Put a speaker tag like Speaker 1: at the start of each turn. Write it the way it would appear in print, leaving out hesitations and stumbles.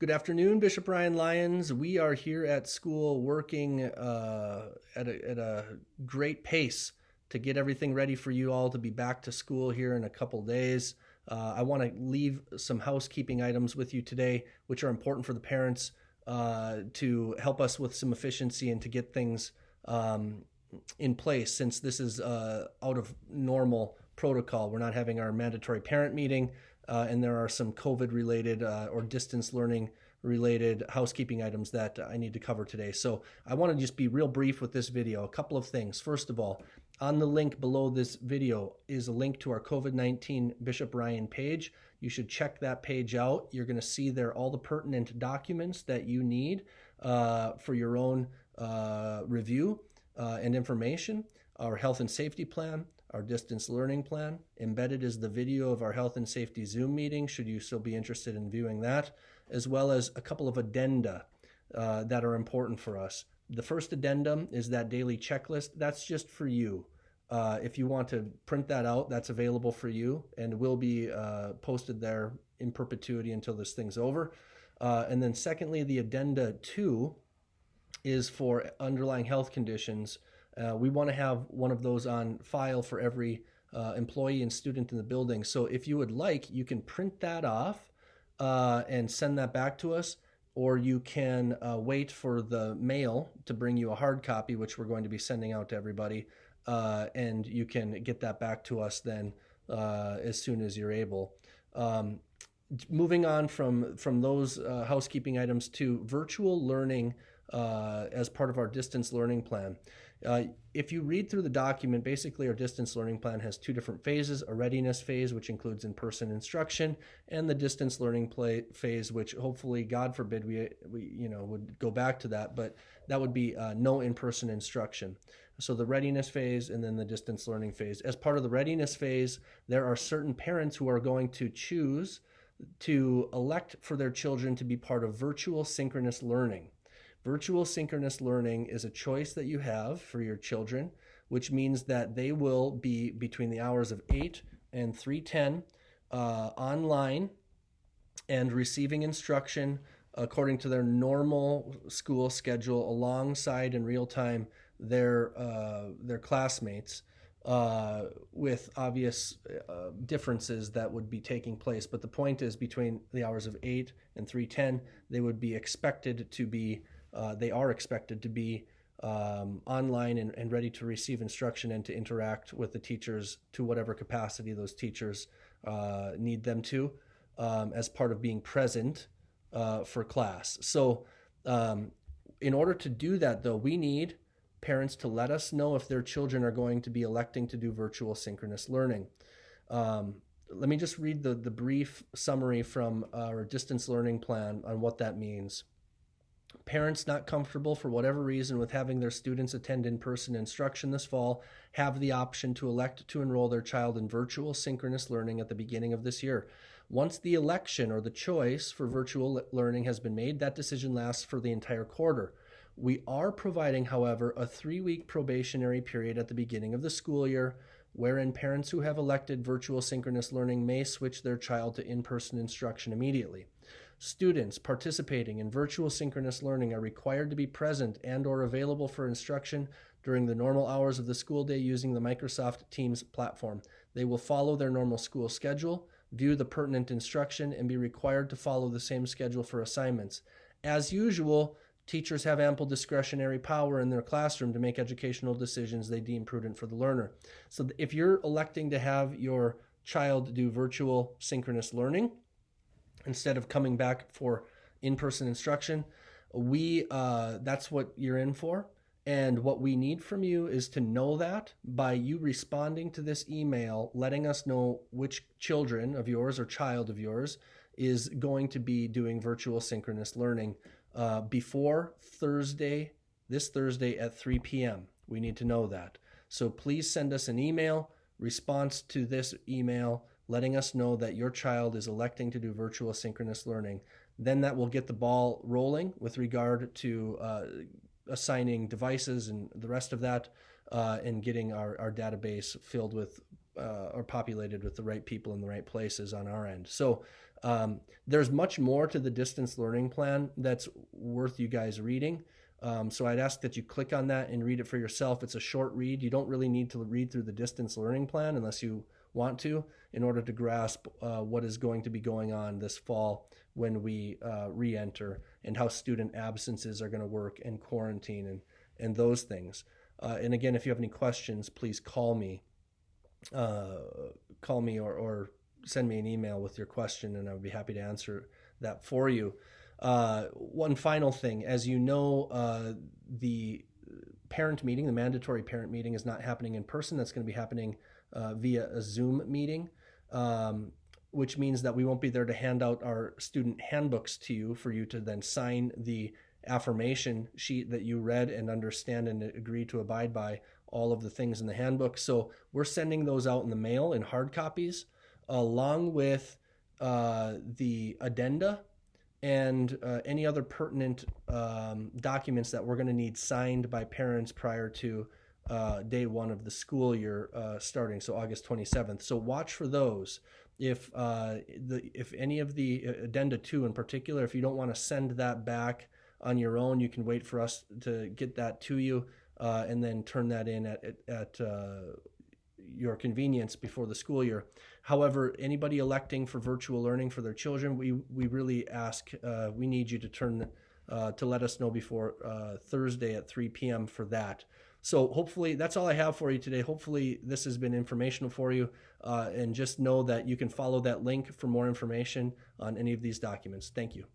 Speaker 1: Good afternoon, Bishop Ryan Lyons. We are here at school working at a great pace to get everything ready for you all to be back to school here in a couple days. I want to leave some housekeeping items with you today, which are important for the parents to help us with some efficiency and to get things in place since this is out of normal protocol. We're not having our mandatory parent meeting. And there are some COVID related or distance learning related housekeeping items that I need to cover today. So I want to just be real brief with this video. A couple of things. First of all, on the link below this video is a link to our COVID-19 Bishop Ryan page. You should check that page out. You're going to see there all the pertinent documents that you need for your own review and information. Our health and safety plan, our distance learning plan. Embedded is the video of our health and safety Zoom meeting, should you still be interested in viewing that, as well as a couple of addenda that are important for us. The first addendum is that daily checklist. That's just for you. If you want to print that out, that's available for you and will be posted there in perpetuity until this thing's over. And then secondly, the addenda 2 is for underlying health conditions. We want to have one of those on file for every employee and student in the building. So if you would like, you can print that off and send that back to us, or you can wait for the mail to bring you a hard copy, which we're going to be sending out to everybody, and you can get that back to us then as soon as you're able. Moving on from those housekeeping items to virtual learning as part of our distance learning plan. If you read through the document, basically our distance learning plan has two different phases: a readiness phase, which includes in-person instruction, and the distance learning phase, which hopefully, God forbid, we would go back to that, but that would be no in-person instruction. So the readiness phase and then the distance learning phase. As part of the readiness phase, there are certain parents who are going to choose to elect for their children to be part of virtual synchronous learning. Virtual synchronous learning is a choice that you have for your children, which means that they will be between the hours of 8 and 3:10 online and receiving instruction according to their normal school schedule alongside in real time their classmates with obvious differences that would be taking place. But the point is, between the hours of 8 and 3:10, they would be expected to be they are expected to be online and ready to receive instruction and to interact with the teachers to whatever capacity those teachers need them to as part of being present for class. So in order to do that, though, we need parents to let us know if their children are going to be electing to do virtual synchronous learning. Let me just read the brief summary from our distance learning plan on what that means. Parents not comfortable for whatever reason with having their students attend in-person instruction this fall have the option to elect to enroll their child in virtual synchronous learning at the beginning of this year. Once the election or the choice for virtual learning has been made, that decision lasts for the entire quarter. We are providing, however, a 3-week probationary period at the beginning of the school year wherein parents who have elected virtual synchronous learning may switch their child to in-person instruction immediately. Students participating in virtual synchronous learning are required to be present and or available for instruction during the normal hours of the school day using the Microsoft Teams platform. They will follow their normal school schedule, view the pertinent instruction, and be required to follow the same schedule for assignments. As usual, teachers have ample discretionary power in their classroom to make educational decisions they deem prudent for the learner. So if you're electing to have your child do virtual synchronous learning instead of coming back for in-person instruction, that's what you're in for. And what we need from you is to know that by you responding to this email, letting us know which children of yours or child of yours is going to be doing virtual synchronous learning before this Thursday at 3 p.m. We need to know that. So please send us an email, response to this email, letting us know that your child is electing to do virtual synchronous learning. Then that will get the ball rolling with regard to assigning devices and the rest of that, and getting our database filled with or populated with the right people in the right places on our end. So There's much more to the distance learning plan that's worth you guys reading. So I'd ask that you click on that and read it for yourself. It's a short read. You don't really need to read through the distance learning plan unless you want to, in order to grasp what is going to be going on this fall when we re-enter, and how student absences are going to work, and quarantine, and those things. And again, if you have any questions, please call me. Or send me an email with your question, and I would be happy to answer that for you. One final thing, as you know, the parent meeting, the mandatory parent meeting, is not happening in person. That's going to be happening via a Zoom meeting, which means that we won't be there to hand out our student handbooks to you for you to then sign the affirmation sheet that you read and understand and agree to abide by all of the things in the handbook. So we're sending those out in the mail in hard copies, along with the addenda and any other pertinent documents that we're going to need signed by parents prior to day one of the school year starting, so August 27th. So watch for those. If any of the addenda 2 in particular, if you don't want to send that back on your own, you can wait for us to get that to you and then turn that in at your convenience before the school year. However, anybody electing for virtual learning for their children, we really ask, we need you to let us know before Thursday at 3 p.m. for that. So hopefully that's all I have for you today. Hopefully this has been informational for you, and just know that you can follow that link for more information on any of these documents. Thank you.